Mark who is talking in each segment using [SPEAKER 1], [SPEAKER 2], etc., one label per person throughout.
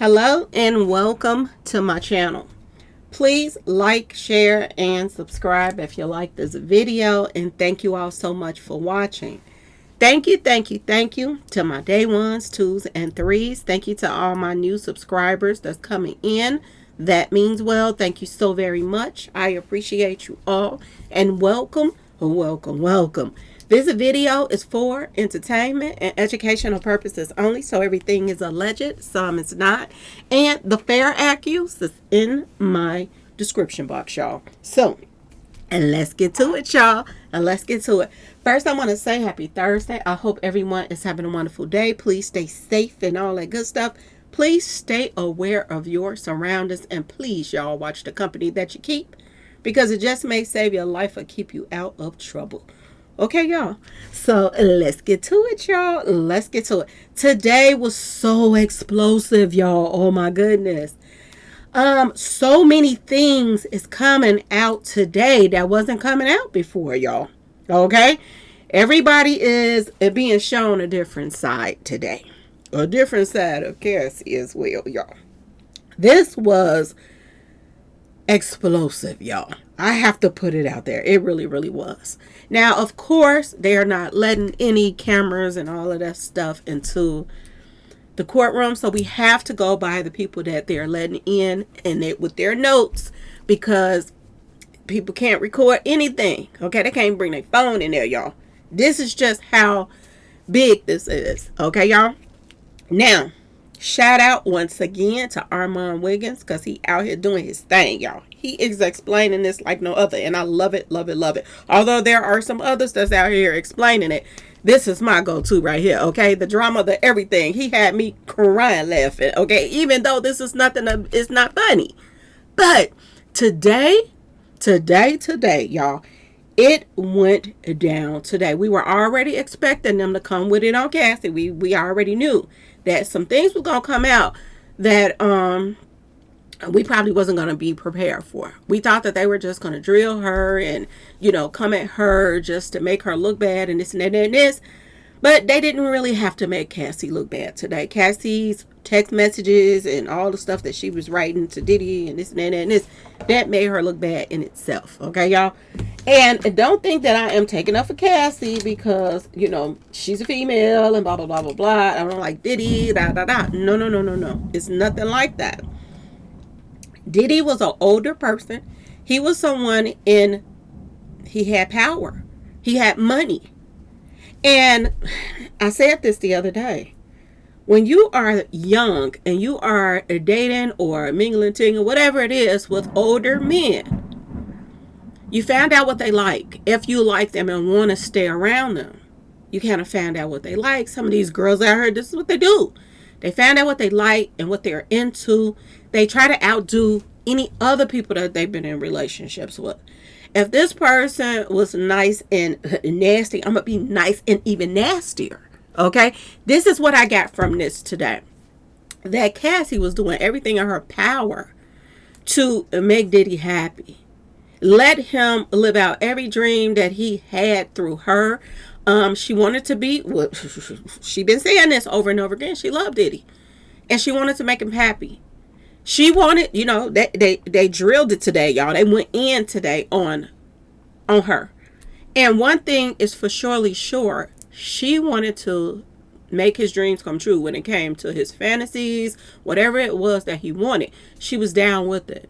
[SPEAKER 1] Hello and welcome to my channel. Please like, share, and subscribe if you like this video, and thank you all so much for watching. Thank you to my day ones, twos, and threes. Thank you to all my new subscribers that's coming in. That means well. Thank you so very much. I appreciate you all, and welcome. This video is for entertainment and educational purposes only, so everything is alleged, some is not, and the fair accuse is in my description box, y'all. So, and let's get to it, y'all. First, I want to say happy Thursday. I hope everyone is having a wonderful day. Please stay safe and all that good stuff. Please stay aware of your surroundings, and please, y'all, watch the company that you keep, because it just may save your life or keep you out of trouble. Okay, y'all. So let's get to it, y'all. Let's get to it. Today was so explosive, y'all. Oh my goodness. So many things is coming out today that wasn't coming out before, y'all. Okay? Everybody is being shown a different side today. A different side of Cassie as well, y'all. This was explosive, y'all. I have to put it out there. It really, really was. Now, of course, they are not letting any cameras and all of that stuff into the courtroom, so we have to go by the people that they're letting in and with their notes, because people can't record anything. Okay, they can't bring their phone in there, y'all. This is just how big this is. Okay, y'all. Now, shout out once again to Armand Wiggins, because he out here doing his thing, y'all. He is explaining this like no other, and I love it. Although there are some others that's out here explaining it, this is my go-to right here, okay? The drama, the everything. He had me crying laughing, okay? Even though this is nothing, it's not funny. But today, y'all, it went down today. We were already expecting them to come with it on Cassie. We already knew that some things were going to come out that we probably wasn't going to be prepared for. We thought that they were just going to drill her and, come at her just to make her look bad and this and that and this. But they didn't really have to make Cassie look bad today. Cassie's text messages and all the stuff that she was writing to Diddy and this and that and this, that made her look bad in itself. Okay, y'all? And don't think that I am taking up for Cassie because, she's a female and blah, blah, blah, blah, blah. I don't like Diddy, da, da, da. No. It's nothing like that. Diddy was an older person. He was someone he had power. He had money. And I said this the other day. When you are young and you are dating or mingling, tingling, whatever it is with older men, you found out what they like. If you like them and want to stay around them, you kind of found out what they like. Some of these girls out here, this is what they do. They found out what they like and what they're into. They try to outdo any other people that they've been in relationships with. If this person was nice and nasty, I'm going to be nice and even nastier. Okay? This is what I got from this today. That Cassie was doing everything in her power to make Diddy happy. Let him live out every dream that he had through her. She wanted to be, she been saying this over and over again. She loved Diddy. And she wanted to make him happy. She wanted, they drilled it today, y'all. They went in today on her. And one thing is for surely sure, she wanted to make his dreams come true when it came to his fantasies, whatever it was that he wanted. She was down with it.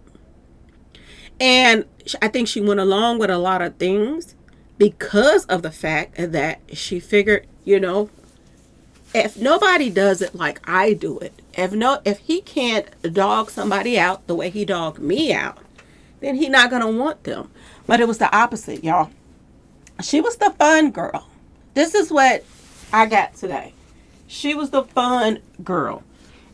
[SPEAKER 1] And I think she went along with a lot of things because of the fact that she figured, if nobody does it like I do it, if he can't dog somebody out the way he dogged me out, then he's not going to want them. But it was the opposite, y'all. She was the fun girl. This is what I got today. She was the fun girl.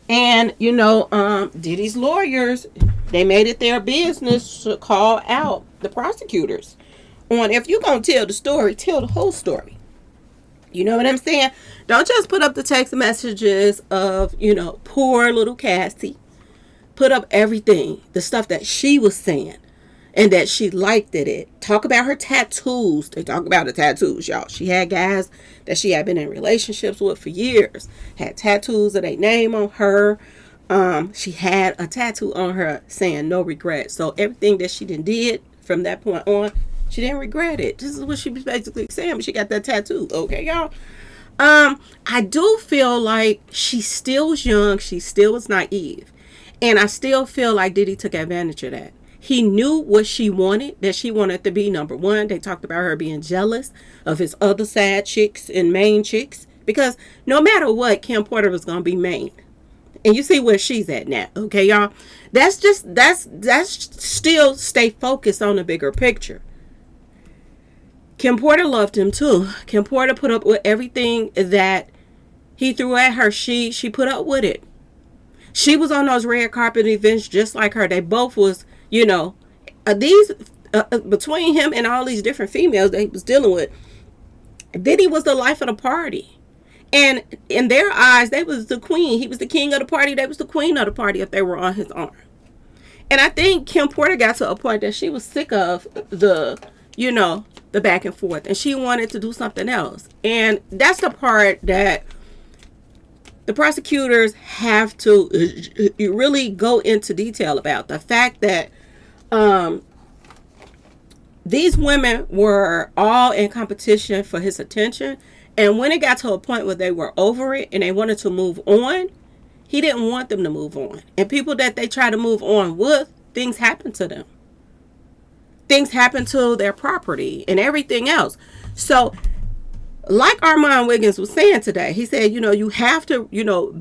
[SPEAKER 1] And, Diddy's lawyers, they made it their business to call out the prosecutors on, if you're going to tell the story, tell the whole story. You know what I'm saying? Don't just put up the text messages of, poor little Cassie. Put up everything, the stuff that she was saying and that she liked it. Talk about her tattoos. They talk about the tattoos, y'all. She had guys that she had been in relationships with for years. Had tattoos of their name on her. She had a tattoo on her saying no regret. So everything that she did from that point on, she didn't regret it. This is what she was basically saying when she got that tattoo. Okay, y'all. I do feel like she still was young. She still was naive. And I still feel like Diddy took advantage of that. He knew what she wanted, that she wanted to be number one. They talked about her being jealous of his other side chicks and main chicks. Because no matter what, Kim Porter was going to be main. And you see where she's at now. Okay, y'all. That's still stay focused on the bigger picture. Kim Porter loved him too. Kim Porter put up with everything that he threw at her. She put up with it. She was on those red carpet events just like her. They both was, these between him and all these different females that he was dealing with. Diddy was the life of the party. And in their eyes, they was the queen. He was the king of the party. They was the queen of the party if they were on his arm. And I think Kim Porter got to a point that she was sick of the back and forth. And she wanted to do something else. And that's the part that the prosecutors have to really go into detail about. The fact that these women were all in competition for his attention. And when it got to a point where they were over it and they wanted to move on, he didn't want them to move on. And people that they try to move on with, things happen to them. Things happen to their property and everything else. So, like Armand Wiggins was saying today, he said, you have to,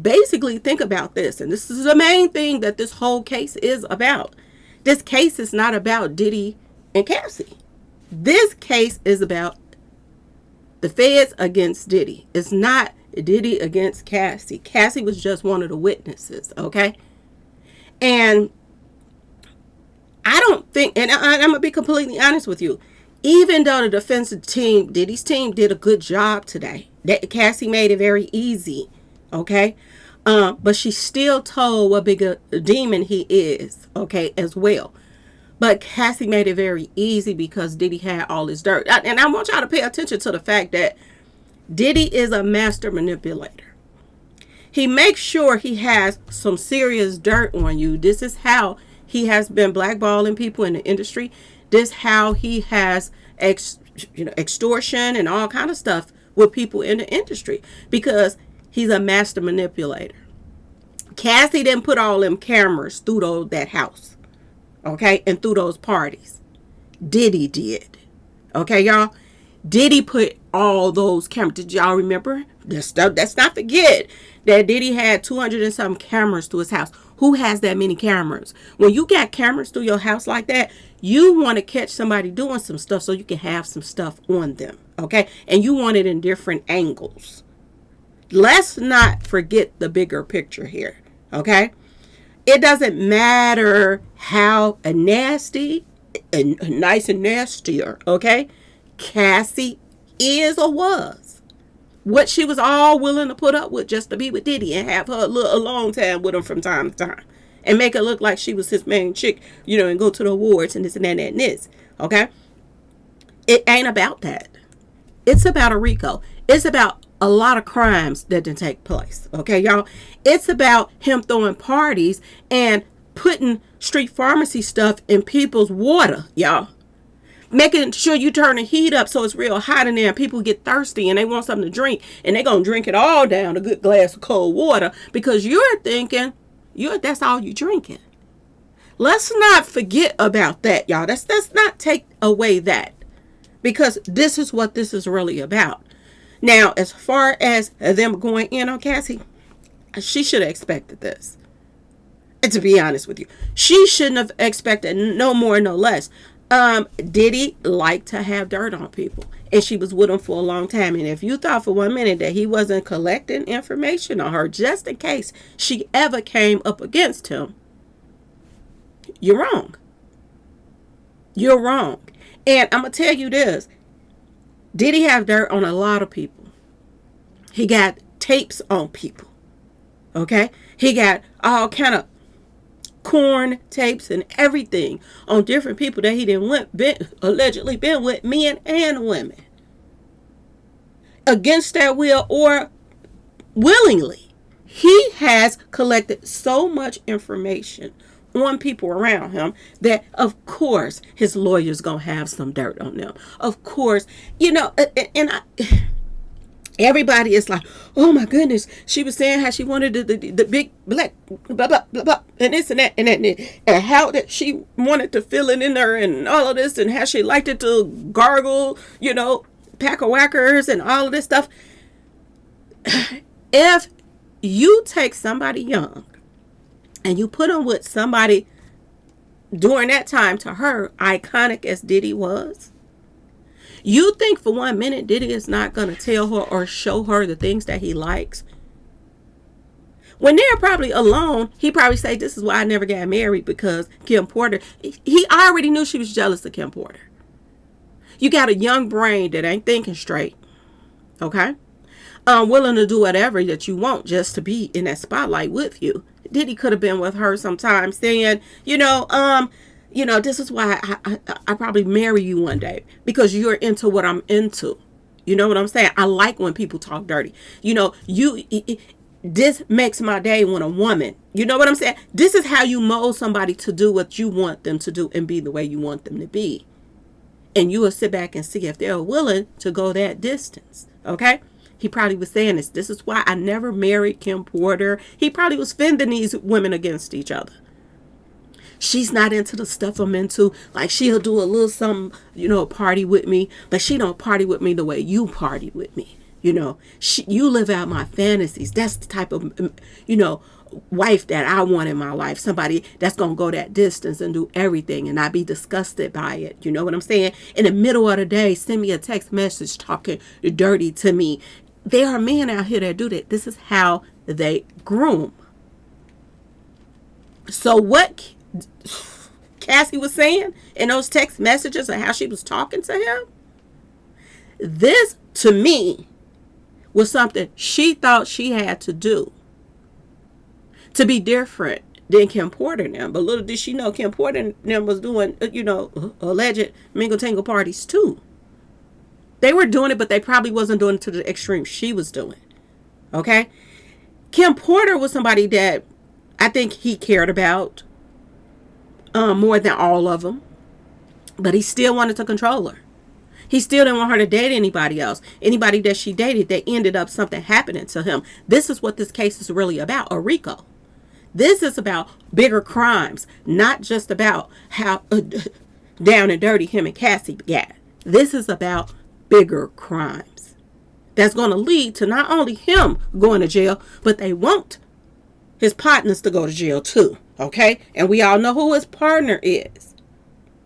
[SPEAKER 1] basically think about this. And this is the main thing that this whole case is about. This case is not about Diddy and Cassie. This case is about the feds against Diddy. It's not Diddy against Cassie. Cassie was just one of the witnesses, okay? And I don't think, and I'm going to be completely honest with you, even though the defense team, Diddy's team, did a good job today, that Cassie made it very easy, okay? But she still told what big a demon he is, okay, as well. But Cassie made it very easy because Diddy had all his dirt. And I want y'all to pay attention to the fact that Diddy is a master manipulator. He makes sure he has some serious dirt on you. This is how he has been blackballing people in the industry. This is how he has extortion and all kind of stuff with people in the industry. Because he's a master manipulator. Cassie didn't put all them cameras through that house. Okay, and through those parties. Diddy did. Okay, y'all. Diddy put all those cameras. Did y'all remember? Let's not forget that Diddy had 200 and some cameras to his house. Who has that many cameras? When you got cameras through your house like that, you want to catch somebody doing some stuff so you can have some stuff on them. Okay, and you want it in different angles. Let's not forget the bigger picture here. Okay. It doesn't matter how nasty and nice and nastier, okay, Cassie is or was. What she was all willing to put up with just to be with Diddy and have her a long time with him from time to time. And make it look like she was his main chick, and go to the awards and this and that and this, okay? It ain't about that. It's about a RICO. It's about a lot of crimes that didn't take place. Okay, y'all. It's about him throwing parties and putting street pharmacy stuff in people's water, y'all. Making sure you turn the heat up so it's real hot in there and people get thirsty and they want something to drink and they're going to drink it all down, a good glass of cold water, because you're thinking that's all you drinking. Let's not forget about that, y'all. Let's not take away that, because this is what this is really about. Now, as far as them going in on Cassie, she should have expected this. And to be honest with you, she shouldn't have expected no more, no less. Diddy liked to have dirt on people. And she was with him for a long time. And if you thought for 1 minute that he wasn't collecting information on her just in case she ever came up against him, you're wrong. You're wrong. And I'm going to tell you this. Diddy have dirt on a lot of people. He got tapes on people. Okay? He got all kind of corn tapes and everything on different people that he allegedly been with, men and women. Against their will or willingly. He has collected so much information on people around him that of course his lawyer's gonna have some dirt on them. Of course, everybody is like, oh my goodness, she was saying how she wanted the big black blah blah blah blah and this and that and how that she wanted to fill it in there and all of this and how she liked it to gargle, pack of whackers and all of this stuff. If you take somebody young and you put them with somebody during that time, to her, iconic as Diddy was, you think for 1 minute Diddy is not going to tell her or show her the things that he likes? When they're probably alone, he probably say, this is why I never got married, because Kim Porter, he already knew she was jealous of Kim Porter. You got a young brain that ain't thinking straight. Okay? Willing to do whatever that you want just to be in that spotlight with you. Diddy could have been with her sometimes saying, this is why I probably marry you one day, because you're into what I'm into. You know what I'm saying? I like when people talk dirty. This makes my day when a woman, you know what I'm saying? This is how you mold somebody to do what you want them to do and be the way you want them to be. And you will sit back and see if they're willing to go that distance. Okay? He probably was saying this. This is why I never married Kim Porter. He probably was fending these women against each other. She's not into the stuff I'm into. Like, she'll do a little something, party with me. But she don't party with me the way you party with me. You live out my fantasies. That's the type of, wife that I want in my life. Somebody that's going to go that distance and do everything and not be disgusted by it. You know what I'm saying? In the middle of the day, send me a text message talking dirty to me. There are men out here that do that. This is how they groom. So what Cassie was saying in those text messages and how she was talking to him, this, to me, was something she thought she had to do to be different than Kim Porter and them. But little did she know Kim Porter and them was doing, alleged mingle-tangle parties too. They were doing it, but they probably wasn't doing it to the extreme she was doing. Okay? Kim Porter was somebody that I think he cared about more than all of them. But he still wanted to control her. He still didn't want her to date anybody else. Anybody that she dated, that ended up something happening to him. This is what this case is really about, a RICO. This is about bigger crimes, not just about how down and dirty him and Cassie got. This is about bigger crimes that's going to lead to not only him going to jail, but they want his partners to go to jail too. Okay? And we all know who his partner is.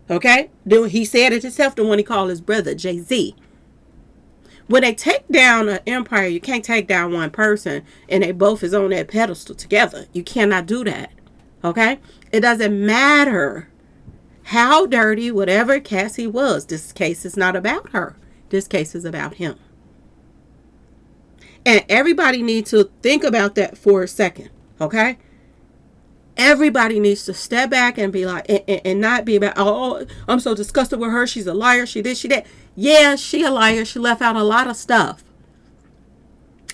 [SPEAKER 1] Okay? He said it himself, the one he called his brother, Jay-Z. When they take down an empire, you can't take down one person and they both is on that pedestal together. You cannot do that. Okay? It doesn't matter how dirty, whatever Cassie was. This case is not about her. This case is about him. And everybody needs to think about that for a second. Okay? Everybody needs to step back and be like, and not be about, oh, I'm so disgusted with her. She's a liar. She this, she that. Yeah, she a liar. She left out a lot of stuff.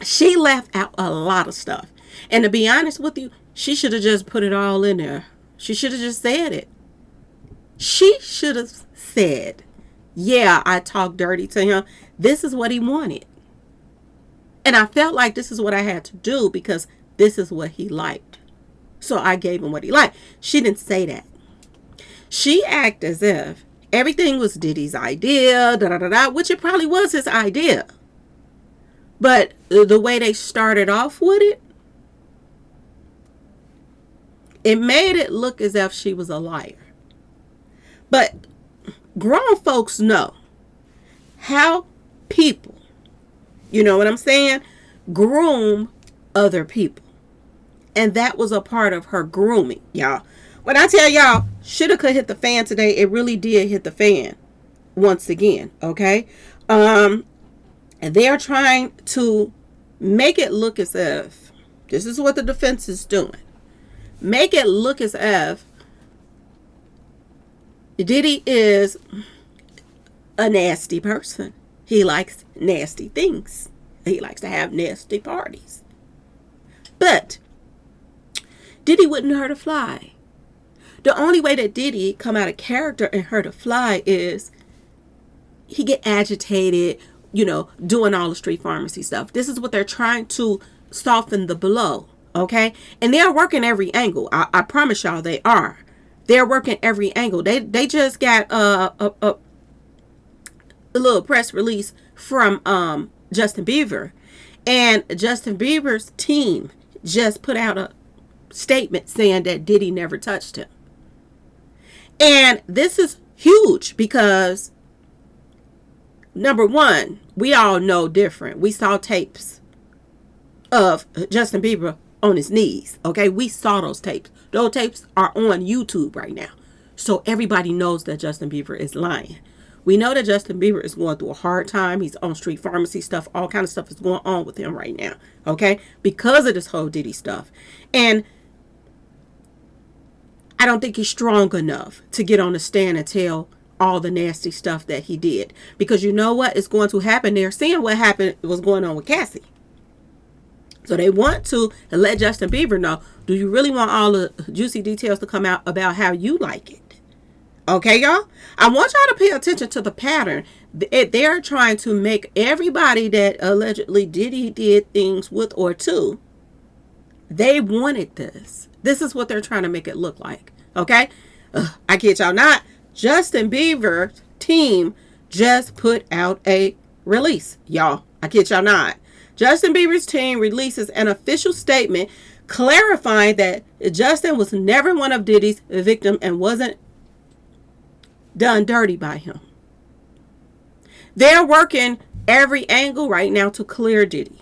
[SPEAKER 1] She left out a lot of stuff. And to be honest with you, she should have just put it all in there. She should have just said it. She should have said, yeah, I talked dirty to him. This is what he wanted. And I felt like this is what I had to do because this is what he liked. So I gave him what he liked. She didn't say that. She acted as if everything was Diddy's idea, which it probably was his idea. But the way they started off with it, it made it look as if she was a liar. But grown folks know how people, you know what I'm saying, groom other people. And that was a part of her grooming, y'all. When I tell y'all, shoulda could hit the fan today, it really did hit the fan once again, okay? And they're trying to make it look as if, this is what the defense is doing, make it look as if Diddy is a nasty person. He likes nasty things. He likes to have nasty parties. But Diddy wouldn't hurt a fly. The only way that Diddy come out of character and hurt a fly is he get agitated, doing all the street pharmacy stuff. This is what they're trying to soften the blow, okay? And they're working every angle. I promise y'all they are. They're working every angle. They just got a little press release from Justin Bieber. And Justin Bieber's team just put out a statement saying that Diddy never touched him. And this is huge because, number one, we all know different. We saw tapes of Justin Bieber on his knees. Okay, we saw those tapes. Those tapes are on YouTube right now. So everybody knows that Justin Bieber is lying. We know that Justin Bieber is going through a hard time. He's on street pharmacy stuff. All kind of stuff is going on with him right now. Okay, because of this whole Diddy stuff. And I don't think he's strong enough to get on the stand and tell all the nasty stuff that he did. Because you know what is going to happen? They're seeing what happened, was going on with Cassie. So they want to let Justin Bieber know, do you really want all the juicy details to come out about how you like it? Okay, y'all? I want y'all to pay attention to the pattern. They're trying to make everybody that allegedly Diddy did things with or to, they wanted this. This is what they're trying to make it look like. Okay? I kid y'all not. Justin Bieber's team just put out a release. Y'all, I kid y'all not. Justin Bieber's team releases an official statement clarifying that Justin was never one of Diddy's victims and wasn't done dirty by him. They're working every angle right now to clear Diddy.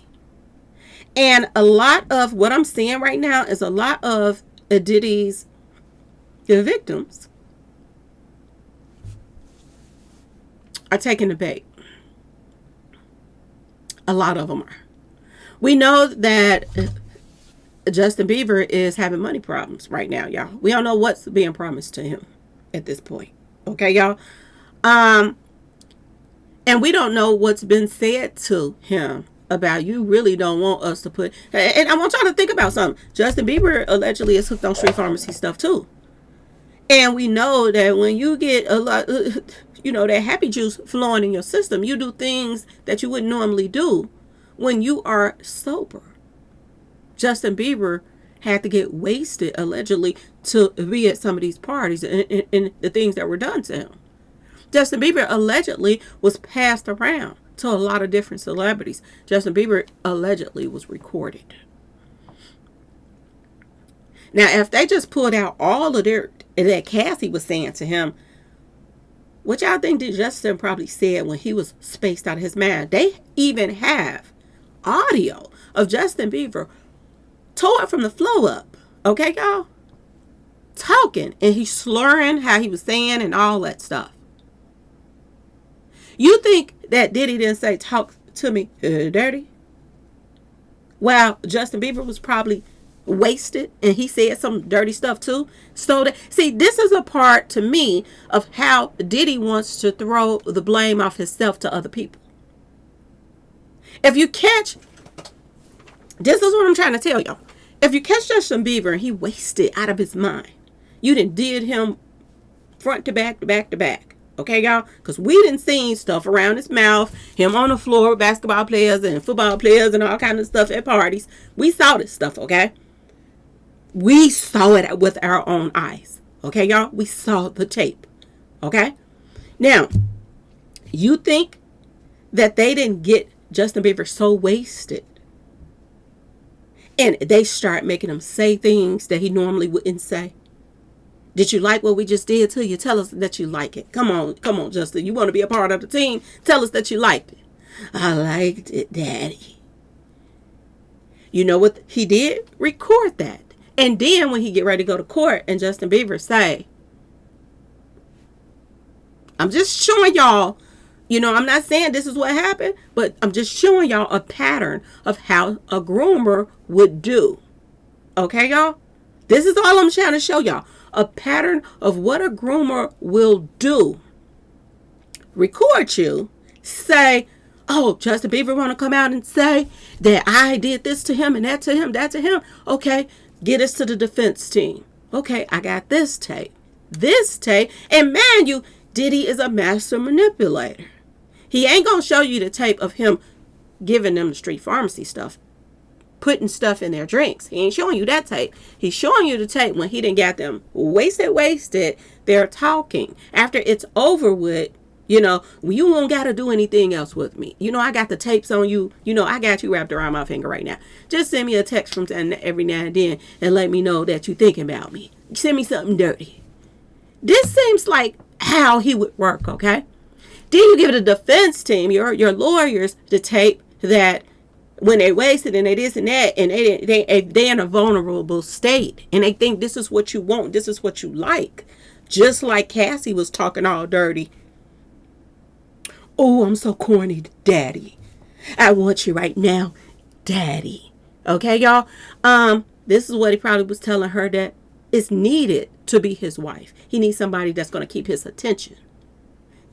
[SPEAKER 1] And a lot of what I'm seeing right now is a lot of Diddy's victims are taking the bait. A lot of them are. We know that Justin Bieber is having money problems right now, y'all. We don't know what's being promised to him at this point. Okay, y'all? And we don't know what's been said to him about, you really don't want us to put, and I want y'all to think about something. Justin Bieber allegedly is hooked on street pharmacy stuff too. And we know that when you get a lot, that happy juice flowing in your system, you do things that you wouldn't normally do when you are sober. Justin Bieber had to get wasted allegedly to be at some of these parties and the things that were done to him. Justin Bieber allegedly was passed around to a lot of different celebrities. Justin Bieber allegedly was recorded. Now, if they just pulled out all of that Cassie was saying to him, what y'all think that Justin probably said when he was spaced out of his mind? They even have audio of Justin Bieber tore from the flow up. Okay, y'all? Talking. And he's slurring how he was saying and all that stuff. You think that Diddy didn't say, talk to me dirty? Well, Justin Bieber was probably wasted and he said some dirty stuff too. So that, see, this is a part to me of how Diddy wants to throw the blame off himself to other people. If you catch, this is what I'm trying to tell y'all. If you catch Justin Bieber and he wasted out of his mind, you did him front to back to back to back. Okay, y'all? Because we didn't see stuff around his mouth, him on the floor with basketball players and football players and all kind of stuff at parties. We saw this stuff, okay? We saw it with our own eyes. Okay, y'all? We saw the tape. Okay? Now, you think that they didn't get Justin Bieber so wasted and they start making him say things that he normally wouldn't say? Did you like what we just did to you? Tell us that you like it. Come on, Justin. You want to be a part of the team? Tell us that you liked it. I liked it, Daddy. You know what he did? Record that. And then when he get ready to go to court and Justin Bieber say, I'm just showing y'all, I'm not saying this is what happened, but I'm just showing y'all a pattern of how a groomer would do. Okay, y'all? This is all I'm trying to show y'all. A pattern of what a groomer will do. Record you. Say, Oh, Justin Bieber want to come out and say that I did this to him and that to him, that to him. Okay, get us to the defense team. Okay, I got this tape. This tape. And man, Diddy is a master manipulator. He ain't going to show you the tape of him giving them the street pharmacy stuff, putting stuff in their drinks. He ain't showing you that tape. He's showing you the tape when he didn't got them wasted. They're talking. After it's over with, you won't got to do anything else with me. I got the tapes on you. I got you wrapped around my finger right now. Just send me a text from every now and then and let me know that you're thinking about me. Send me something dirty. This seems like how he would work, okay? Then you give the defense team, your lawyers, the tape that when they wasted and they this and that, and they in a vulnerable state, and they think this is what you want, this is what you like. Just like Cassie was talking all dirty. Oh, I'm so corny, daddy. I want you right now, daddy. Okay, y'all? This is what he probably was telling her, that is needed to be his wife. He needs somebody that's going to keep his attention.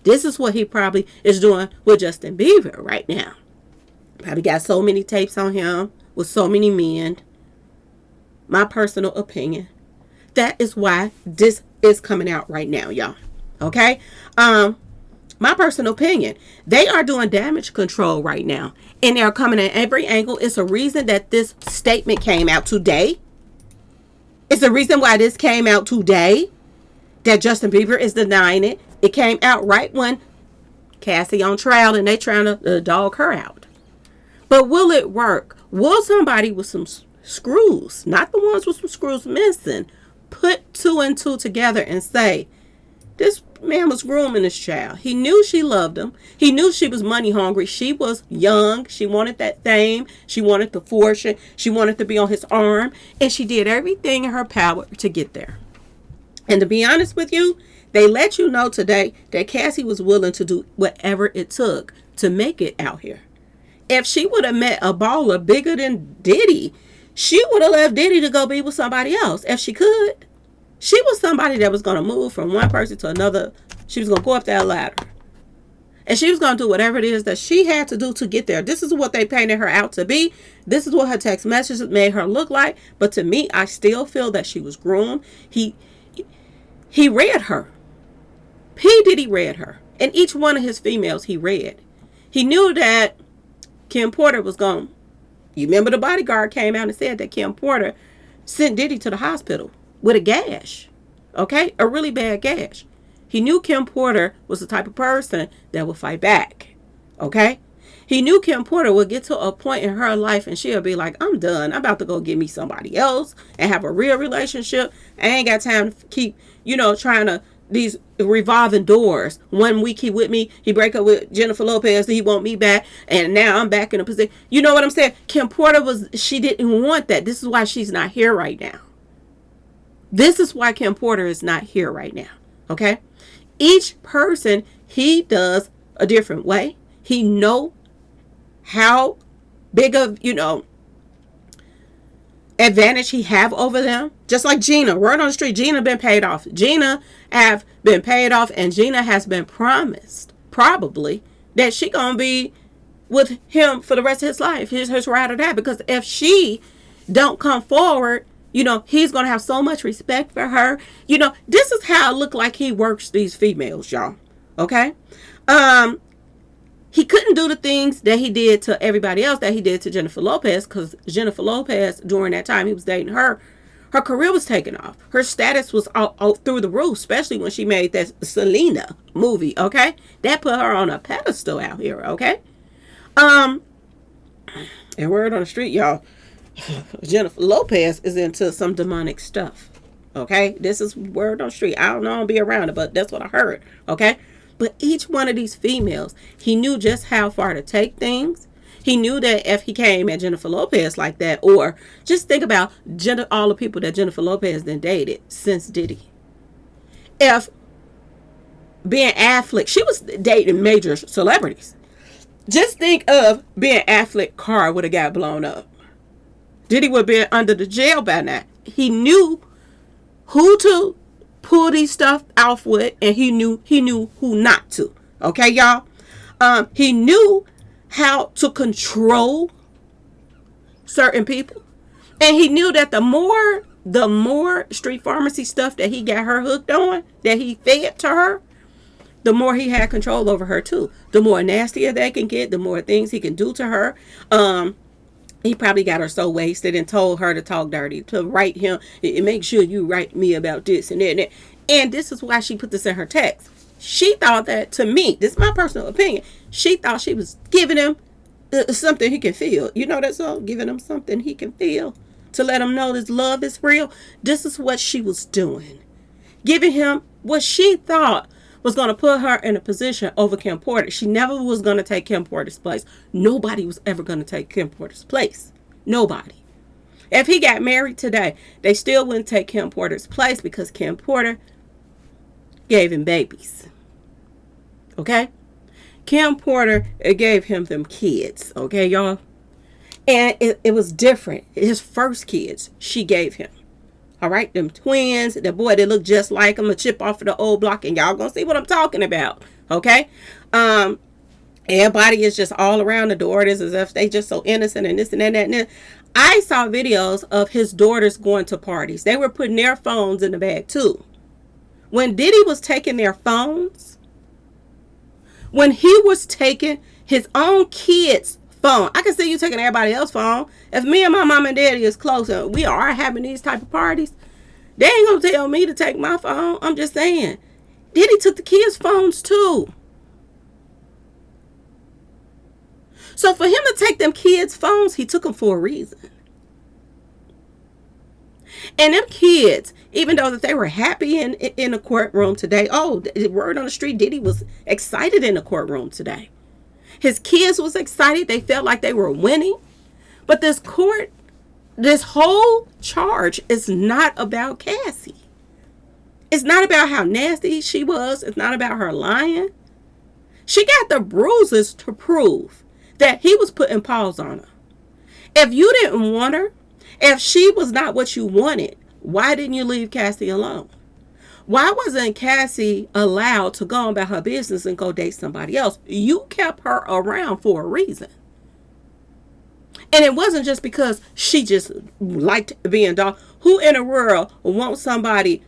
[SPEAKER 1] This is what he probably is doing with Justin Bieber right now. Probably got so many tapes on him with so many men. My personal opinion. That is why this is coming out right now, y'all. Okay? My personal opinion, they are doing damage control right now, and they're coming at every angle. It's a reason that this statement came out today. It's the reason why this came out today, that Justin Bieber is denying it. It came out right when Cassie on trial and they trying to dog her out. But will it work? Will somebody with some screws, not the ones with some screws missing, put 2 and 2 together and say, this man was grooming this child. He knew she loved him. He knew she was money hungry. She was young. She wanted that fame. She wanted the fortune. She wanted to be on his arm. And she did everything in her power to get there. And to be honest with you, they let you know today that Cassie was willing to do whatever it took to make it out here. If she would have met a baller bigger than Diddy, she would have left Diddy to go be with somebody else if she could. She was somebody that was going to move from one person to another. She was going to go up that ladder. And she was going to do whatever it is that she had to do to get there. This is what they painted her out to be. This is what her text messages made her look like. But to me, I still feel that she was groomed. He read her. Diddy read her. And each one of his females he read. He knew that Kim Porter was gone. You remember the bodyguard came out and said that Kim Porter sent Diddy to the hospital with a gash. Okay? A really bad gash. He knew Kim Porter was the type of person that would fight back. Okay? He knew Kim Porter would get to a point in her life and she'll be like, I'm done. I'm about to go get me somebody else and have a real relationship. I ain't got time to keep, trying to, these revolving doors. 1 week he with me, he break up with Jennifer Lopez, he want me back, and now I'm back in a position. You know what I'm saying? Kim Porter she didn't want that. This is why she's not here right now. This is why Kim Porter is not here right now. Okay? Each person, he does a different way. He know how big of, advantage he have over them. Just like Gina. Word on the street, Gina been paid off. Gina have been paid off, and Gina has been promised, probably, that she gonna be with him for the rest of his life. His ride or die. Because if she don't come forward, he's going to have so much respect for her. This is how it look like he works these females, y'all. Okay? He couldn't do the things that he did to everybody else that he did to Jennifer Lopez, because Jennifer Lopez, during that time he was dating her career was taking off. Her status was all through the roof, especially when she made that Selena movie, okay? That put her on a pedestal out here, okay? And word on the street, y'all, Jennifer Lopez is into some demonic stuff. Okay? This is word on the street. I don't know, I'll be around it, but that's what I heard. Okay? But each one of these females, he knew just how far to take things. He knew that if he came at Jennifer Lopez like that, or just think about all the people that Jennifer Lopez then dated since Diddy. If Ben Affleck, she was dating major celebrities. Just think of Ben Affleck's car would have got blown up. Diddy would have been under the jail by now. He knew who to pull these stuff off with, and he knew who not to. Okay, y'all? He knew how to control certain people. And he knew that the more street pharmacy stuff that he got her hooked on, that he fed to her, the more he had control over her too. The more nastier they can get, the more things he can do to her. He probably got her so wasted and told her to talk dirty, to write him, make sure you write me about this and that and that. And this is why she put this in her text. She thought that, to me, this is my personal opinion, she thought she was giving him something he can feel. You know that song? Giving him something he can feel. To let him know this love is real. This is what she was doing. Giving him what she thought was going to put her in a position over Kim Porter. She never was going to take Kim Porter's place. Nobody was ever going to take Kim Porter's place. Nobody. If he got married today, they still wouldn't take Kim Porter's place because Kim Porter gave him babies. Okay? Kim Porter gave him them kids. Okay, y'all? And it was different. His first kids, she gave him. All right, them twins, the boy that looked just like him, a chip off of the old block, and y'all gonna see what I'm talking about. Okay? Everybody is just all around the daughters as if they just so innocent and this and that and that. I saw videos of his daughters going to parties. They were putting their phones in the bag too. When Diddy was taking their phones, when he was taking his own kids' phone, I can see you taking everybody else's phone. If me and my mom and daddy is close and we are having these type of parties, they ain't gonna tell me to take my phone. I'm just saying. Diddy took the kids' phones too. So for him to take them kids' phones, he took them for a reason. And them kids, even though that they were happy in the courtroom today, the word on the street, Diddy was excited in the courtroom today. His kids was excited. They felt like they were winning. But this whole charge is not about Cassie. It's not about how nasty she was. It's not about her lying. She got the bruises to prove that he was putting paws on her. If you didn't want her, if she was not what you wanted, why didn't you leave Cassie alone? Why wasn't Cassie allowed to go on about her business and go date somebody else? You kept her around for a reason. And it wasn't just because she just liked being dog. Who in the world wants somebody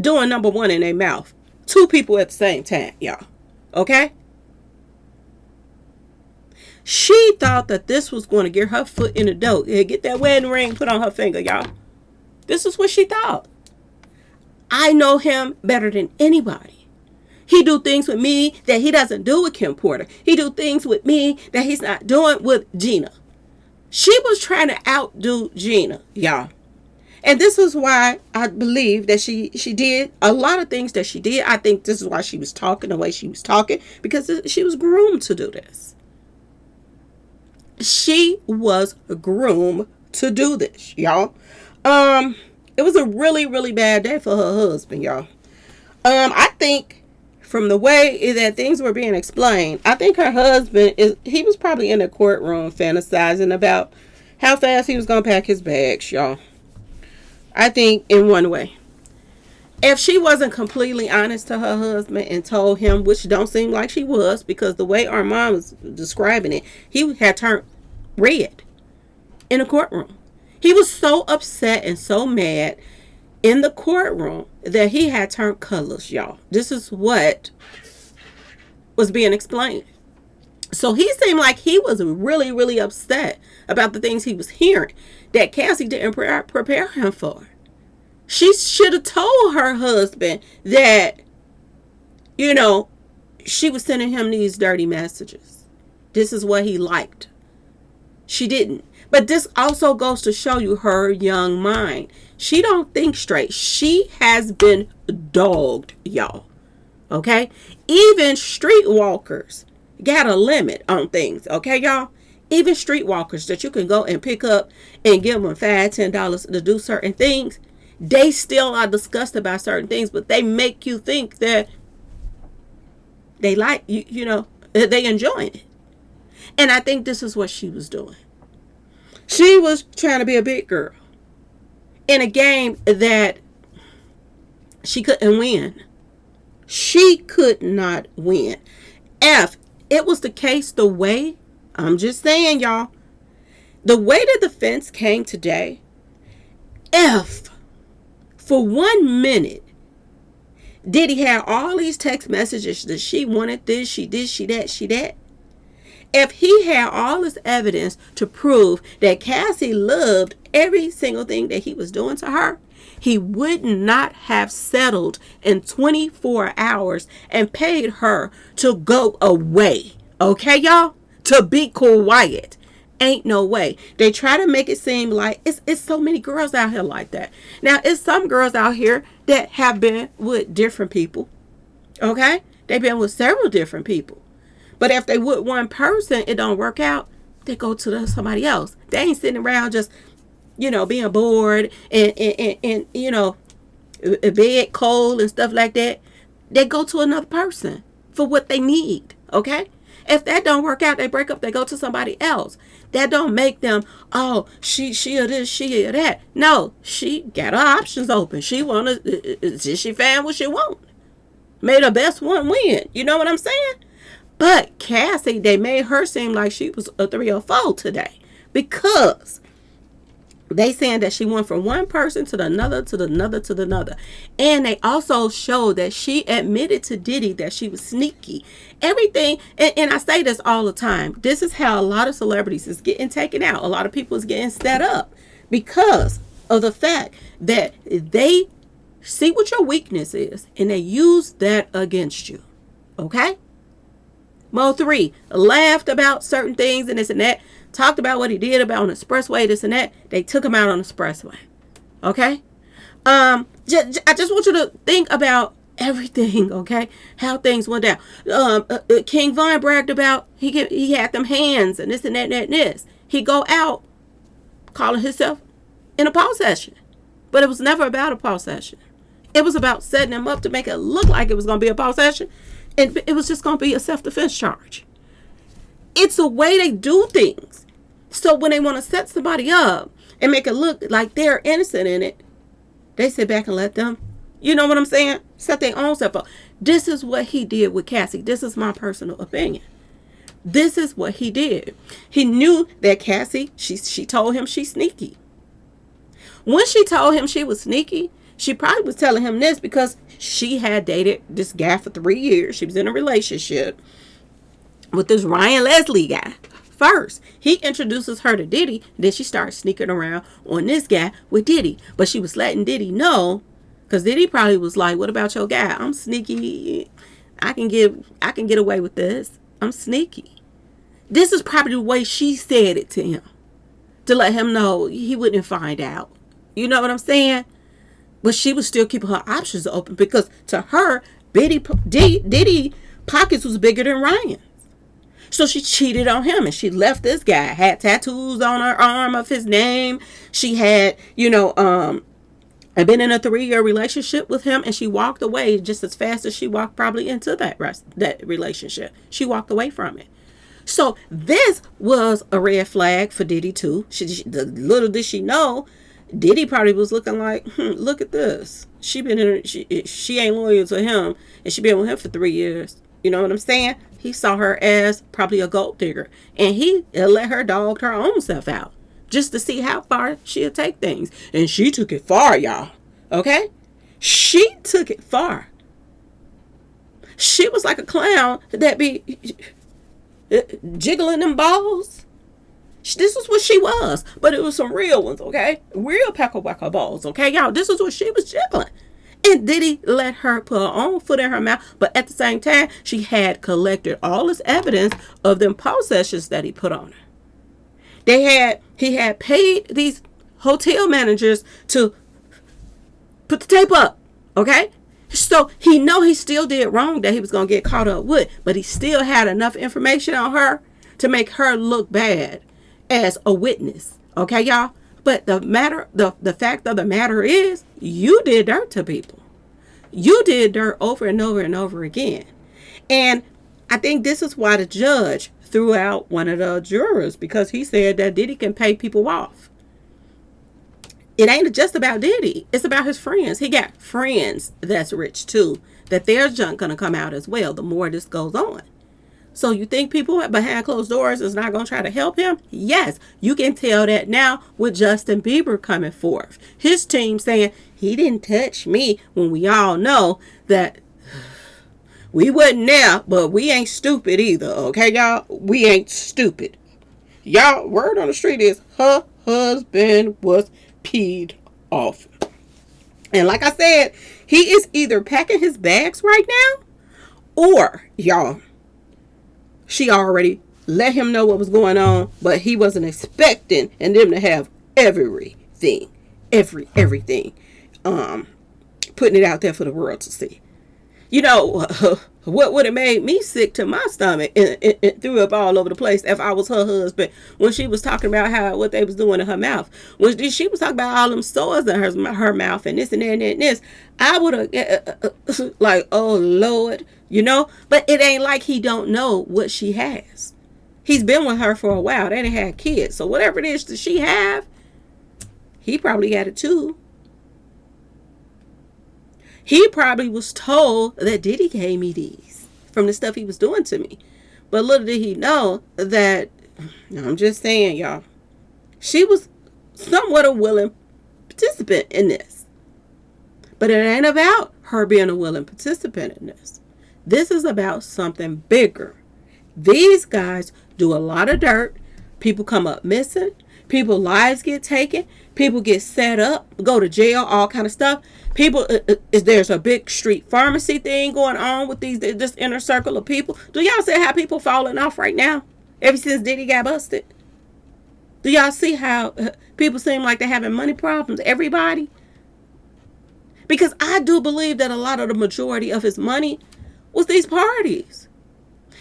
[SPEAKER 1] doing number one in their mouth? Two people at the same time, y'all. Okay? She thought that this was going to get her foot in the door. Get that wedding ring put on her finger, y'all. This is what she thought. I know him better than anybody. He do things with me that he doesn't do with Kim Porter. He do things with me that he's not doing with Gina. She was trying to outdo Gina, y'all. And this is why I believe that she did a lot of things that she did. I think this is why she was talking the way she was talking, because she was groomed to do this. She was groomed to do this, y'all. It was a really, really bad day for her husband, y'all. I think from the way that things were being explained, I think her husband he was probably in the courtroom fantasizing about how fast he was going to pack his bags, y'all. I think in one way. If she wasn't completely honest to her husband and told him, which don't seem like she was, because the way our mom was describing it, he had turned red in the courtroom. He was so upset and so mad in the courtroom that he had turned colors, y'all. This is what was being explained. So he seemed like he was really, really upset about the things he was hearing that Cassie didn't prepare him for. She should have told her husband that, she was sending him these dirty messages. This is what he liked. She didn't. But this also goes to show you her young mind. She don't think straight. She has been dogged, y'all. Okay? Even streetwalkers got a limit on things. Okay, y'all? Even streetwalkers that you can go and pick up and give them $5, $10 to do certain things, they still are disgusted about certain things, but they make you think that they like, they enjoying it. And I think this is what she was doing. She was trying to be a big girl in a game that she couldn't win. She could not win. it was the case the way, I'm just saying, y'all, the way the defense came today, if for 1 minute Diddy had all these text messages that she wanted this, she did, she that. If he had all this evidence to prove that Cassie loved every single thing that he was doing to her, he would not have settled in 24 hours and paid her to go away. Okay, y'all? To be quiet. Ain't no way. They try to make it seem like it's so many girls out here like that. Now, it's some girls out here that have been with different people. Okay? They've been with several different people. But if they with one person, it don't work out, they go to somebody else. They ain't sitting around just, being bored and bed cold and stuff like that. They go to another person for what they need. Okay? If that don't work out, they break up, they go to somebody else. That don't make them, oh, she or this, she or that. No, she got her options open. She found what she want. Made her best one win. You know what I'm saying? But Cassie, they made her seem like she was a 3 or 4 today. Because they saying that she went from one person to another, to another. And they also showed that she admitted to Diddy that she was sneaky. Everything, and I say this all the time, this is how a lot of celebrities is getting taken out. A lot of people is getting set up because of the fact that they see what your weakness is and they use that against you. Okay? Mo 3 laughed about certain things and this and that. Talked about what he did about on the expressway, this and that. They took him out on the expressway. Okay? I just want you to think about everything, okay? How things went down. King Von bragged about he had them hands and this and that and this. He go out calling himself in a pause session. But it was never about a pause session. It was about setting him up to make it look like it was going to be a pause session. And it was just going to be a self-defense charge. It's the way they do things. So when they want to set somebody up and make it look like they're innocent in it, they sit back and let them, you know what I'm saying? Set their own self up. This is what he did with Cassie. This is my personal opinion. This is what he did. He knew that Cassie, she told him she's sneaky. When she told him she was sneaky, she probably was telling him this because she had dated this guy for 3 years. She was in a relationship with this Ryan Leslie guy. First, he introduces her to Diddy. Then she starts sneaking around on this guy with Diddy. But she was letting Diddy know, because Diddy probably was like, what about your guy? I'm sneaky. I can get away with this. I'm sneaky. This is probably the way she said it to him, to let him know he wouldn't find out. You know what I'm saying? But she was still keeping her options open because to her, Diddy pockets was bigger than Ryan's. So she cheated on him and she left this guy. Had tattoos on her arm of his name. She had, I've been in a 3-year relationship with him and she walked away just as fast as she walked probably into that relationship. She walked away from it. So this was a red flag for Diddy too. Little did she know, Diddy probably was looking like, look at this. She ain't loyal to him and she been with him for 3 years. You know what I'm saying? He saw her as probably a gold digger and he let her dog her own self out just to see how far she'll take things. And she took it far, y'all. Okay? She took it far. She was like a clown that be jiggling them balls. This is what she was. But it was some real ones, okay? Real pecker-wecker balls, okay, y'all? This is what she was jiggling. And Diddy let her put her own foot in her mouth. But at the same time, she had collected all this evidence of them pause sessions that he put on her. He had paid these hotel managers to put the tape up, okay? So he know he still did wrong that he was going to get caught up with. But he still had enough information on her to make her look bad as a witness, okay, y'all? But the fact of the matter is, you did dirt to people. You did dirt over and over and over again. And I think this is why the judge threw out one of the jurors, because he said that Diddy can pay people off. It ain't just about Diddy. It's about his friends. He got friends that's rich too, that their junk gonna come out as well the more this goes on. So you think people behind closed doors is not going to try to help him? Yes, you can tell that now with Justin Bieber coming forth. His team saying, he didn't touch me, when we all know that we wasn't there, but we ain't stupid either, okay, y'all? We ain't stupid. Y'all, word on the street is her husband was peed off. And like I said, he is either packing his bags right now, or, y'all, she already let him know what was going on, but he wasn't expecting and them to have everything, putting it out there for the world to see. You know, what would have made me sick to my stomach and threw up all over the place if I was her husband, when she was talking about what they was doing in her mouth. When she was talking about all them sores in her mouth and this and that and this. I would have, like, oh, Lord, you know. But it ain't like he don't know what she has. He's been with her for a while. They done had kids. So whatever it is that she have, he probably got it too. He probably was told that Diddy gave me these from the stuff he was doing to me. But little did he know that, I'm just saying, y'all, she was somewhat a willing participant in this. But it ain't about her being a willing participant in this. This is about something bigger. These guys do a lot of dirt. People come up missing. People's lives get taken. People get set up, go to jail, all kind of stuff. People, there's a big street pharmacy thing going on with this inner circle of people. Do y'all see how people falling off right now? Ever since Diddy got busted. Do y'all see how people seem like they're having money problems? Everybody. Because I do believe that a lot of the majority of his money was these parties.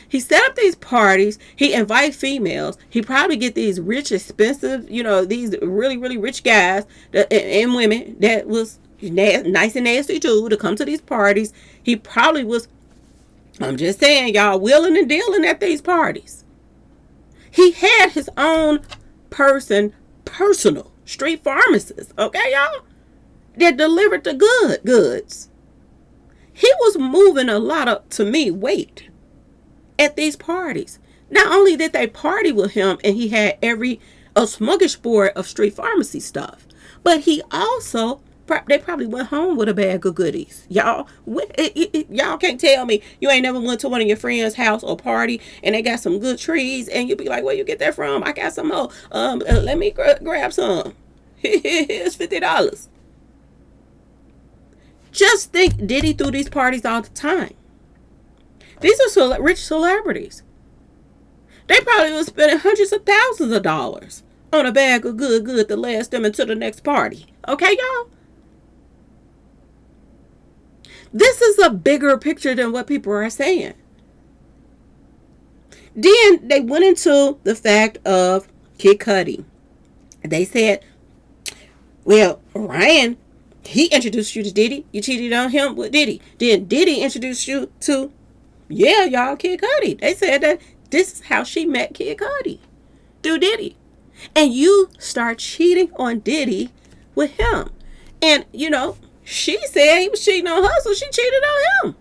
[SPEAKER 1] He set up these parties. He invite females. He probably get these rich, expensive, these really, really rich guys and women that was nice and nasty too to come to these parties. He probably was, I'm just saying, y'all, wheeling and dealing at these parties. He had his own personal street pharmacist, okay, y'all, that delivered the goods. He was moving a lot of, to me, weight at these parties. Not only did they party with him and he had a smorgasbord of street pharmacy stuff, but he also, they probably went home with a bag of goodies. Y'all, y'all can't tell me you ain't never went to one of your friends' house or party and they got some good trees and you be like, where you get that from? I got some more. Let me grab some. Here's $50. Just think, Diddy threw these parties all the time. These are rich celebrities. They probably was spending hundreds of thousands of dollars on a bag of good to last them into the next party. Okay, y'all? This is a bigger picture than what people are saying. Then they went into the fact of Kid Cudi. They said, well, Ryan, he introduced you to Diddy. You cheated on him with Diddy. Then Diddy introduced you to, yeah, y'all, Kid Cudi. They said that this is how she met Kid Cudi, through Diddy. And you start cheating on Diddy with him. And, she said he was cheating on her, so she cheated on him.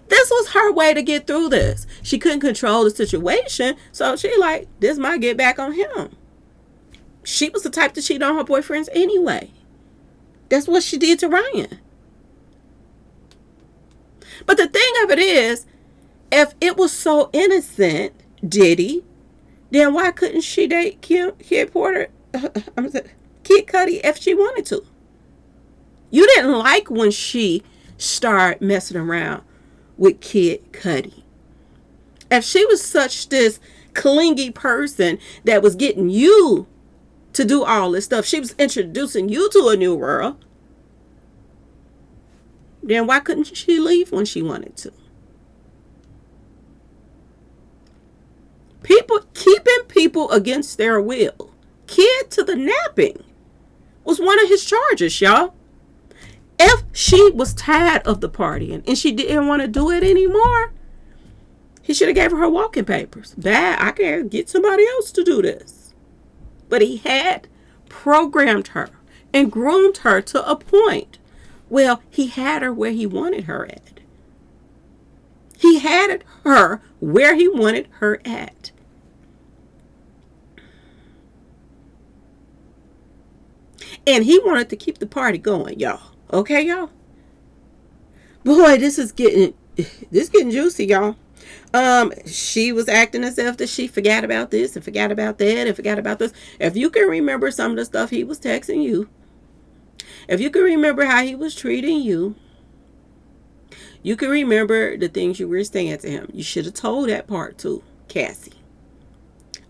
[SPEAKER 1] This was her way to get through this. She couldn't control the situation, so she like, this might get back on him. She was the type to cheat on her boyfriends anyway. That's what she did to Ryan. But the thing of it is, if it was so innocent, Diddy, then why couldn't she date Kid Cudi if she wanted to? You didn't like when she started messing around with Kid Cudi. If she was such this clingy person that was getting you to do all this stuff, she was introducing you to a new world, then why couldn't she leave when she wanted to? Keeping people against their will. Kid to the napping was one of his charges, y'all. If she was tired of the partying and she didn't want to do it anymore, he should have gave her walking papers. I can get somebody else to do this. But he had programmed her and groomed her to a point. Well, he had her where he wanted her at. He had her where he wanted her at. And he wanted to keep the party going, y'all. Okay, y'all? Boy, this is getting juicy, y'all. She was acting as if that she forgot about this and forgot about that and forgot about this. If you can remember some of the stuff he was texting you, if you can remember how he was treating you, you can remember the things you were saying to him. You should have told that part too, Cassie.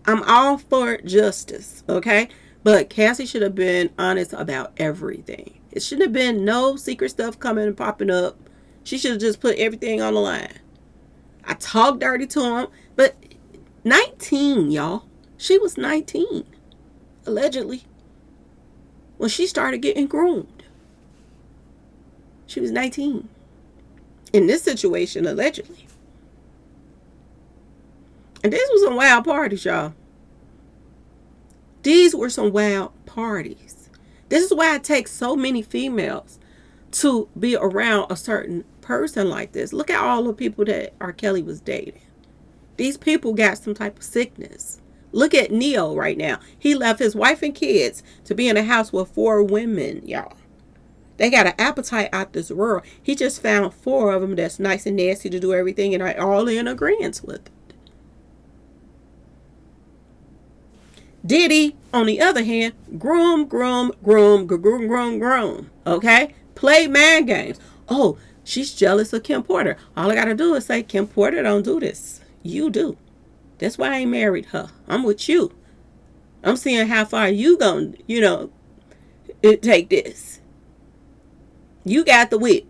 [SPEAKER 1] I'm all for justice, okay? But Cassie should have been honest about everything. It shouldn't have been no secret stuff coming and popping up. She should have just put everything on the line. I talked dirty to him, but 19, y'all. She was 19, allegedly, when she started getting groomed. She was 19. In this situation, allegedly. And this was some wild parties, y'all. These were some wild parties. This is why it takes so many females to be around a certain person like this. Look at all the people that R. Kelly was dating. These people got some type of sickness. Look at Neo right now. He left his wife and kids to be in a house with 4 women, y'all. They got an appetite out this world. He just found 4 of them that's nice and nasty to do everything, and I all in agreement with it. Diddy, on the other hand, groom. Okay? Play man games. Oh, she's jealous of Kim Porter. All I gotta do is say, Kim Porter don't do this. You do. That's why I ain't married her. I'm with you. I'm seeing how far you gonna, take this. You got the whip.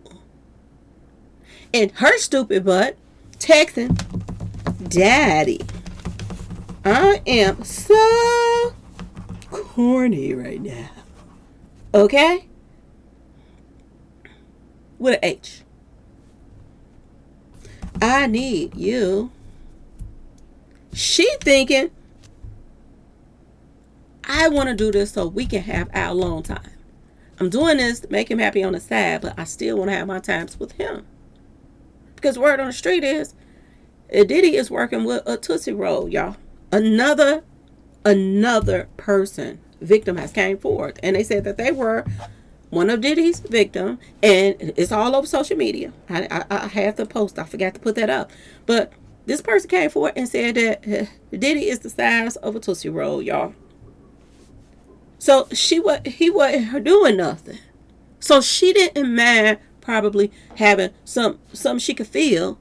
[SPEAKER 1] And her stupid butt texting, Daddy, I am so corny right now. Okay? With an H. I need you. She thinking, I want to do this so we can have our alone time. I'm doing this to make him happy on the side, but I still want to have my times with him. Because word on the street is, Diddy is working with a Tootsie Roll, y'all. Another person, victim, has came forth. And they said that they were one of Diddy's victim. And it's all over social media. I have the post. I forgot to put that up. But this person came forward and said that Diddy is the size of a Tootsie Roll, y'all. So he wasn't doing nothing. So she didn't mind probably having some she could feel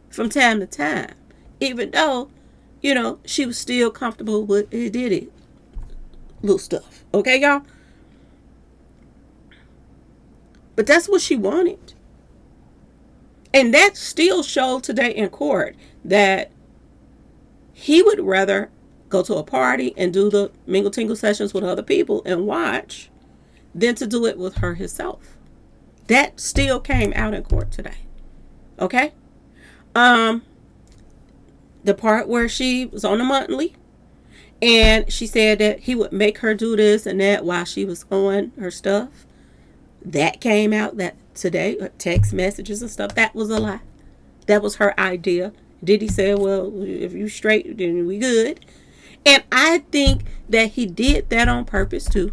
[SPEAKER 1] from time to time. Even though, she was still comfortable with Diddy little stuff. Okay, y'all? But that's what she wanted. And that still showed today in court that he would rather go to a party and do the mingle tingle sessions with other people and watch than to do it with her herself. That still came out in court today. Okay? The part where she was on the monthly and she said that he would make her do this and that while she was on her stuff. That came out that today, text messages and stuff. That was a lie. That was her idea. Diddy said, well, if you straight, then we good. And I think that he did that on purpose too.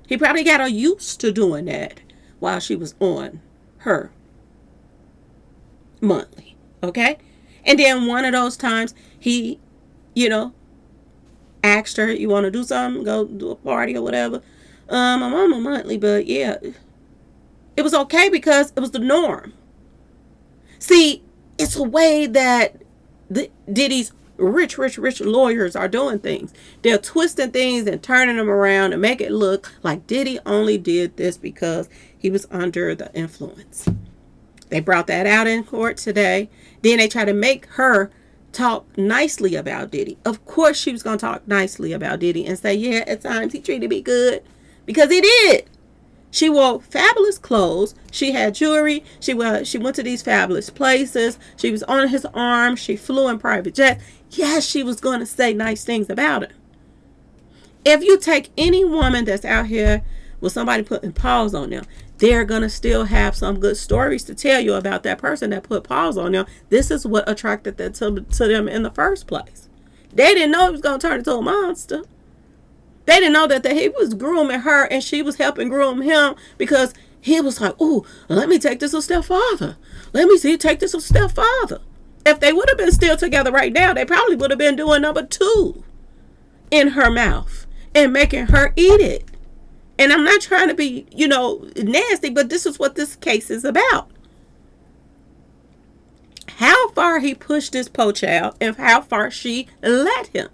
[SPEAKER 1] He probably got her used to doing that while she was on her monthly. Okay? And then one of those times he, asked her, you want to do something? Go do a party or whatever. I'm on my monthly, but yeah. It was okay because it was the norm. See, it's a way that Diddy's rich lawyers are doing things. They're twisting things and turning them around and make it look like Diddy only did this because he was under the influence. They brought that out in court today. Then they try to make her talk nicely about Diddy. Of course she was going to talk nicely about Diddy and say, yeah, at times he treated me good. Because he did. She wore fabulous clothes. She had jewelry. She went to these fabulous places. She was on his arm. She flew in private jets. Yes, she was going to say nice things about her. If you take any woman that's out here with somebody putting pause on them, they're going to still have some good stories to tell you about that person that put pause on them. This is what attracted them to them in the first place. They didn't know he was going to turn into a monster. They didn't know that he was grooming her and she was helping groom him, because he was like, "Ooh, let me take this a step farther. Let me take this a step farther." If they would have been still together right now, they probably would have been doing number 2 in her mouth and making her eat it. And I'm not trying to be, nasty, but this is what this case is about. How far he pushed this po child and how far she let him.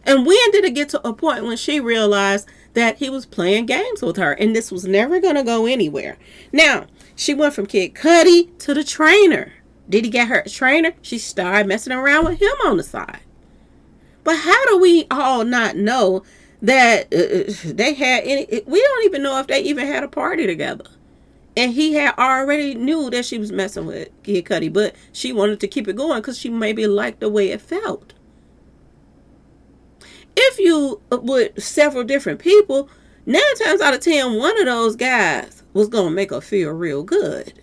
[SPEAKER 1] And when did it get to a point when she realized that he was playing games with her and this was never going to go anywhere? Now, she went from Kid Cudi to the trainer. Did he get her a trainer? She started messing around with him on the side. But how do we all not know that they had any? We don't even know if they even had a party together. And he had already knew that she was messing with Kid Cudi, but she wanted to keep it going because she maybe liked the way it felt. If you with several different people, 9 times out of 10, one of those guys was going to make her feel real good.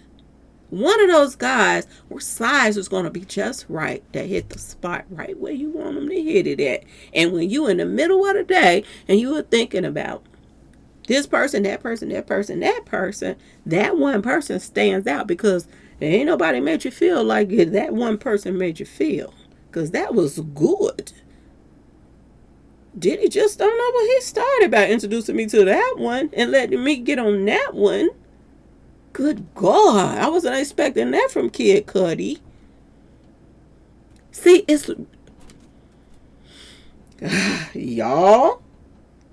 [SPEAKER 1] One of those guys where size was going to be just right, that hit the spot right where you want them to hit it at. And when you in the middle of the day and you are thinking about this person, that person, that person, that person, that one person stands out because there ain't nobody made you feel like that one person made you feel. Because that was good. Diddy just don't know what he started by introducing me to that one and letting me get on that one. Good God, I wasn't expecting that from Kid Cudi. See, it's y'all.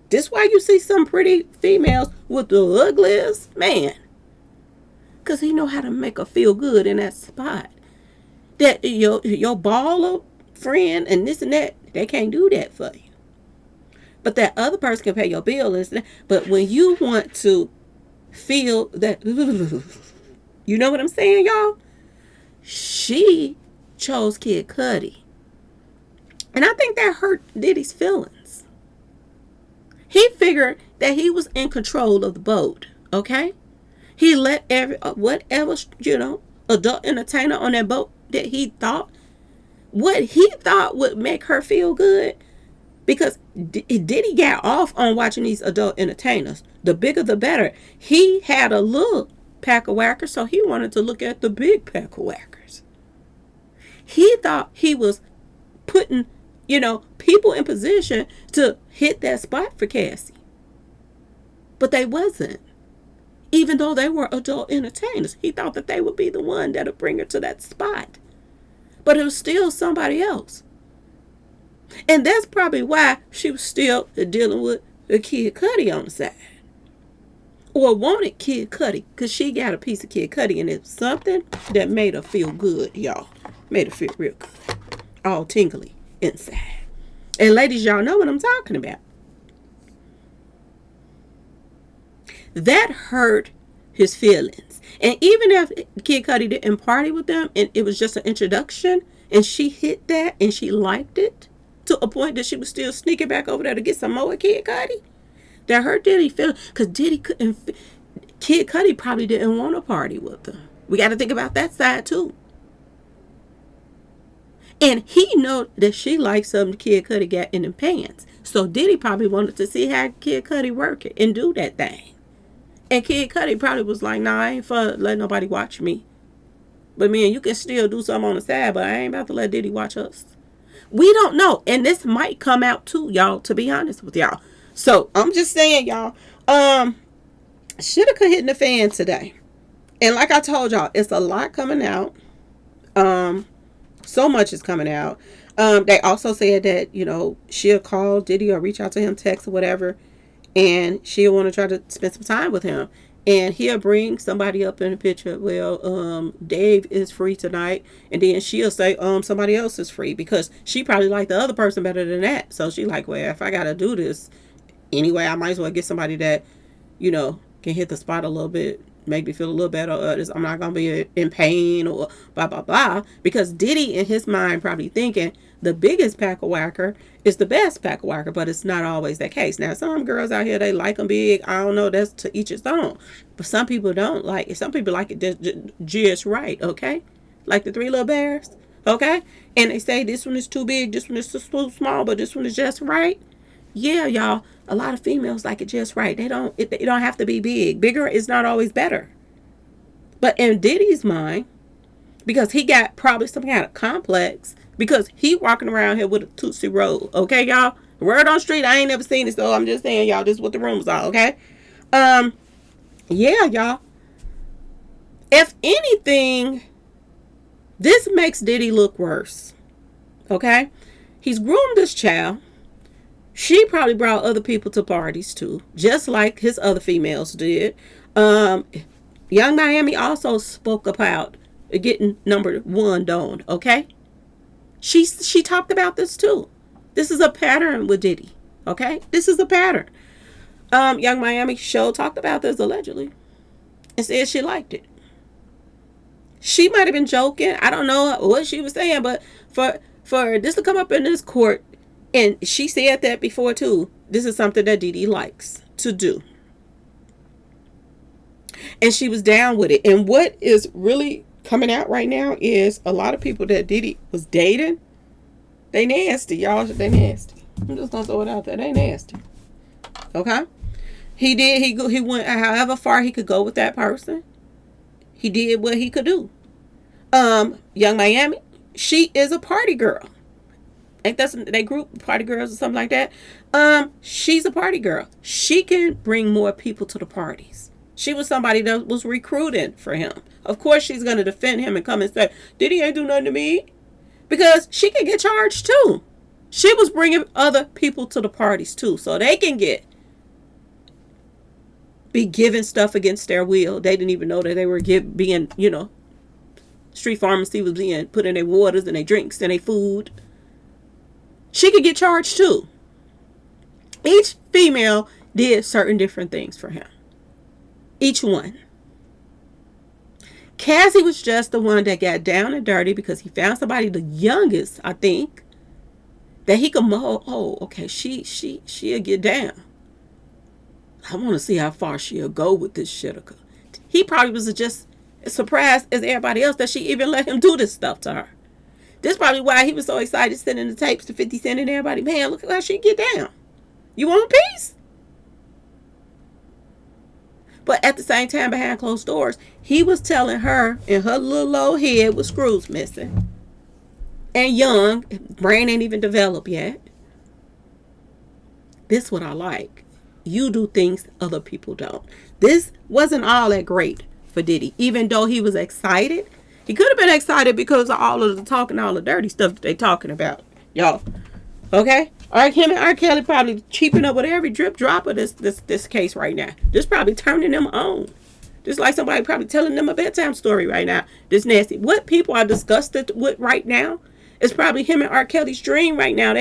[SPEAKER 1] This why you see some pretty females with the ugliest man, cause he know how to make her feel good in that spot. That your baller friend and this and that, they can't do that for you. But that other person can pay your bill and stuff. But when you want to feel that, you know what I'm saying, y'all? She chose Kid Cudi. And I think that hurt Diddy's feelings. He figured that he was in control of the boat, okay? He let whatever, adult entertainer on that boat that he thought, what he thought would make her feel good. Because Diddy got off on watching these adult entertainers. The bigger the better. He had a little pack of whackers, so he wanted to look at the big pack of whackers. He thought he was putting, people in position to hit that spot for Cassie. But they wasn't. Even though they were adult entertainers, he thought that they would be the one that would bring her to that spot. But it was still somebody else. And that's probably why she was still dealing with a Kid Cudi on the side. Or wanted Kid Cudi, because she got a piece of Kid Cudi, and it's something that made her feel good, y'all. Made her feel real good. All tingly inside. And ladies, y'all know what I'm talking about. That hurt his feelings. And even if Kid Cudi didn't party with them, and it was just an introduction, and she hit that, and she liked it, to a point that she was still sneaking back over there to get some more Kid Cudi, that hurt Diddy feel, because Diddy couldn't. Kid Cudi probably didn't want to party with them. We got to think about that side too. And he know that she liked something Kid Cudi got in the pants, so Diddy probably wanted to see how Kid Cudi work it and do that thing. And Kid Cudi probably was like, "Nah, I ain't for letting nobody watch me. But man, you can still do something on the side, but I ain't about to let Diddy watch us." We don't know. And this might come out too, y'all, to be honest with y'all. So I'm just saying, y'all, shoulda could hit the fan today. And like I told y'all, it's a lot coming out. So much is coming out. They also said that, she'll call Diddy or reach out to him, text or whatever, and she'll want to try to spend some time with him. And he'll bring somebody up in the picture. Well, Dave is free tonight. And then she'll say, somebody else is free. Because she probably liked the other person better than that. So she like, well, if I got to do this anyway, I might as well get somebody that, can hit the spot a little bit. Make me feel a little better. I'm not going to be in pain or blah, blah, blah. Because Diddy in his mind probably thinking, the biggest pack of whacker is the best pack of whacker, but it's not always that case. Now, some girls out here, they like them big. I don't know. That's to each his own. But some people don't like it. Some people like it just right, okay? Like the Three Little Bears, okay? And they say this one is too big, this one is too small, but this one is just right. Yeah, y'all. A lot of females like it just right. They don't have to be big. Bigger is not always better. But in Diddy's mind, because he got probably some kind of complex, because he walking around here with a Tootsie Roll, okay, y'all? Word on street, I ain't never seen it, so I'm just saying, y'all, this is what the rumors are, okay? Yeah, y'all. If anything, this makes Diddy look worse, okay? He's groomed this child. She probably brought other people to parties too, just like his other females did. Young Miami also spoke about getting number one done, okay? She talked about this too. This is a pattern with Diddy, okay? This is a pattern. Young Miami show talked about this allegedly and said she liked it. She might have been joking. I don't know what she was saying, but for this to come up in this court, and she said that before too, this is something that Diddy likes to do. And she was down with it. And what is really coming out right now is a lot of people that Diddy was dating, they nasty, y'all. They nasty. I'm just gonna throw it out there. They nasty. Okay? He went however far he could go with that person. He did what he could do. Young Miami, she is a party girl. Ain't that they group party girls or something like that? She's a party girl. She can bring more people to the parties. She was somebody that was recruiting for him. Of course, she's going to defend him and come and say, Diddy ain't do nothing to me. Because she can get charged too. She was bringing other people to the parties too. So they can be given stuff against their will. They didn't even know that they were being, street pharmacy was being put in their waters and their drinks and their food. She could get charged too. Each female did certain different things for him. Each one. Cassie was just the one that got down and dirty because he found somebody, the youngest, I think, that he could mold. Oh, okay, she'll get down. I want to see how far she'll go with this shit. He probably was just as surprised as everybody else that she even let him do this stuff to her. This is probably why he was so excited sending the tapes to 50 Cent and everybody. Man, look at how she get down. You want peace? But at the same time, behind closed doors, he was telling her in her little old head with screws missing and young, brain ain't even developed yet. This is what I like. You do things other people don't. This wasn't all that great for Diddy, even though he was excited. He could have been excited because of all of the talking, all the dirty stuff that they talking about, y'all. Okay? Him and R. Kelly probably cheaping up with every drip drop of this case right now. Just probably turning them on. Just like somebody probably telling them a bedtime story right now. This nasty. What people are disgusted with right now is probably him and R. Kelly's dream right now.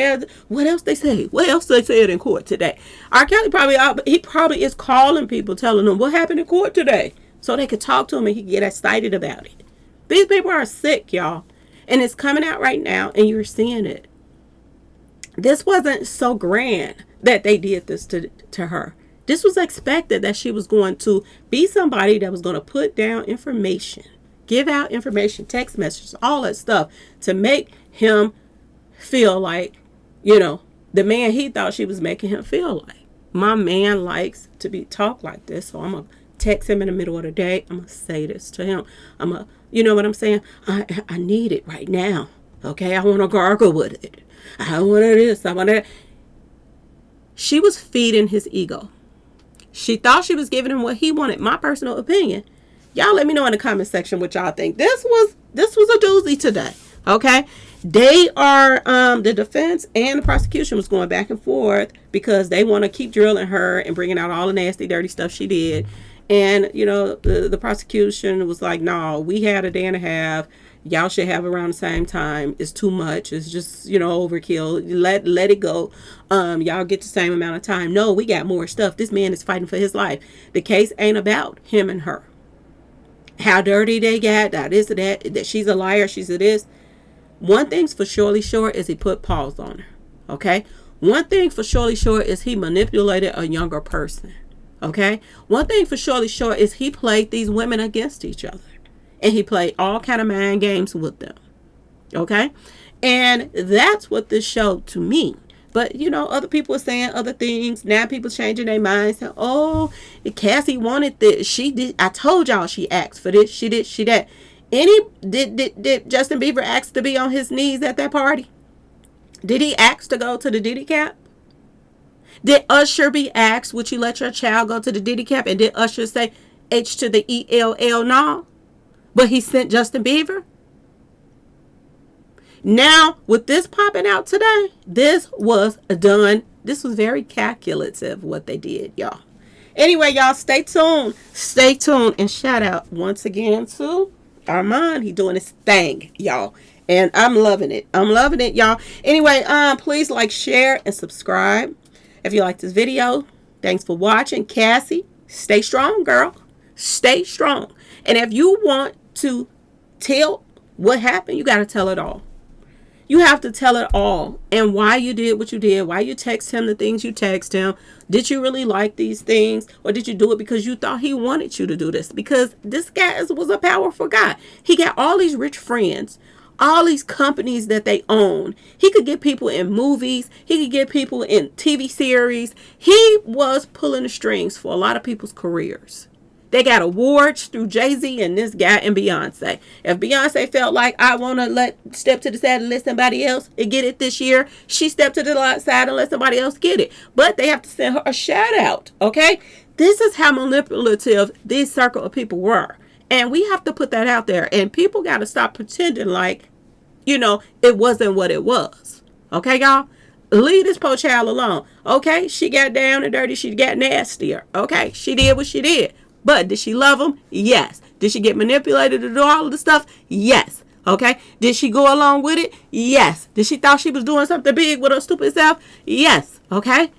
[SPEAKER 1] What else they say? What else they said in court today? R. Kelly probably is calling people, telling them what happened in court today, so they could talk to him and he could get excited about it. These people are sick, y'all. And it's coming out right now, and you're seeing it. This wasn't so grand that they did this to her. This was expected that she was going to be somebody that was going to put down information, give out information, text messages, all that stuff to make him feel like, the man he thought she was making him feel like. My man likes to be talked like this, so I'm going to text him in the middle of the day. I'm going to say this to him. You know what I'm saying? I need it right now. Okay? I want to gargle with it. I want this. I want that. She was feeding his ego. She thought she was giving him what he wanted. My personal opinion. Y'all let me know in the comment section what y'all think. This was a doozy today. Okay? They are, the defense and the prosecution was going back and forth because they want to keep drilling her and bringing out all the nasty, dirty stuff she did. And, the prosecution was like, no, we had a day and a half. Y'all should have around the same time. It's too much. It's just, overkill. Let it go. Y'all get the same amount of time. No, we got more stuff. This man is fighting for his life. The case ain't about him and her. How dirty they got, that she's a liar, she's a this. One thing's for surely sure is he put paws on her. Okay? One thing for surely sure is he manipulated a younger person. Okay? One thing for surely sure is he played these women against each other. And he played all kind of mind games with them. Okay? And that's what this showed to me. But, you know, other people are saying other things. Now people changing their minds. Saying, oh, Cassie wanted this. She did. I told y'all she asked for this. She did. She that. Did Justin Bieber ask to be on his knees at that party? Did he ask to go to the Diddy cap? Did Usher be asked, would you let your child go to the Diddy cap? And did Usher say H to the ELL? No. But he sent Justin Bieber? Now, with this popping out today, this was done. This was very calculative what they did, y'all. Anyway, y'all, stay tuned. Stay tuned. And shout out once again to Armand. He doing his thing, y'all. And I'm loving it. I'm loving it, y'all. Anyway, please like, share, and subscribe. If you like this video, thanks for watching. Cassie, stay strong, girl. Stay strong. And if you want to tell what happened, you got to tell it all. You have to tell it all, and why you did what you did, why you text him the things you text him. Did you really like these things, or did you do it because you thought he wanted you to do this? Because this guy was a powerful guy. He got all these rich friends, all these companies that they own. He could get people in movies. He could get people in TV series. He was pulling the strings for a lot of people's careers. They got awards through Jay-Z and this guy and Beyonce. If Beyonce felt like I want to step to the side and let somebody else get it this year, she stepped to the side and let somebody else get it. But they have to send her a shout out. Okay? This is how manipulative this circle of people were. And we have to put that out there. And people got to stop pretending like, you know, it wasn't what it was. Okay, y'all? Leave this poor child alone. Okay? She got down and dirty. She got nastier. Okay? She did what she did. But did she love him? Yes. Did she get manipulated to do all of the stuff? Yes. Okay. Did she go along with it? Yes. Did she thought she was doing something big with her stupid self? Yes. Okay.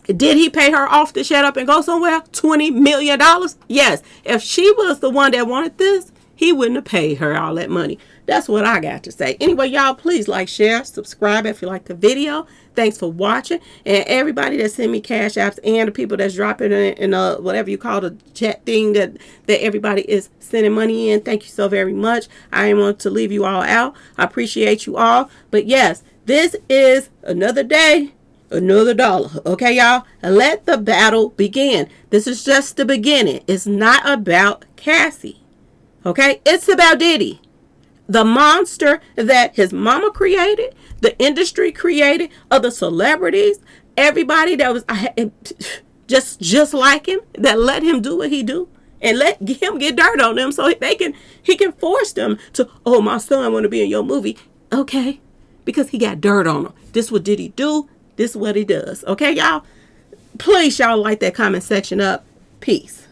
[SPEAKER 1] Did he pay her off to shut up and go somewhere? $20 million? Yes. If she was the one that wanted this, he wouldn't have paid her all that money. That's what I got to say. Anyway, y'all, please like, share, subscribe if you like the video. Thanks for watching. And everybody that sent me cash apps and the people that's dropping in whatever you call the chat thing that everybody is sending money in. Thank you so very much. I didn't want to leave you all out. I appreciate you all. But yes, this is another day, another dollar. Okay, y'all? Let the battle begin. This is just the beginning. It's not about Cassie. Okay? It's about Diddy. The monster that his mama created, the industry created, other celebrities, everybody that was just like him, that let him do what he do, and let him get dirt on them so he can force them to, oh, my son want to be in your movie. Okay, because he got dirt on him. This what did he do? This is what he does. Okay, y'all? Please, y'all, light that comment section up. Peace.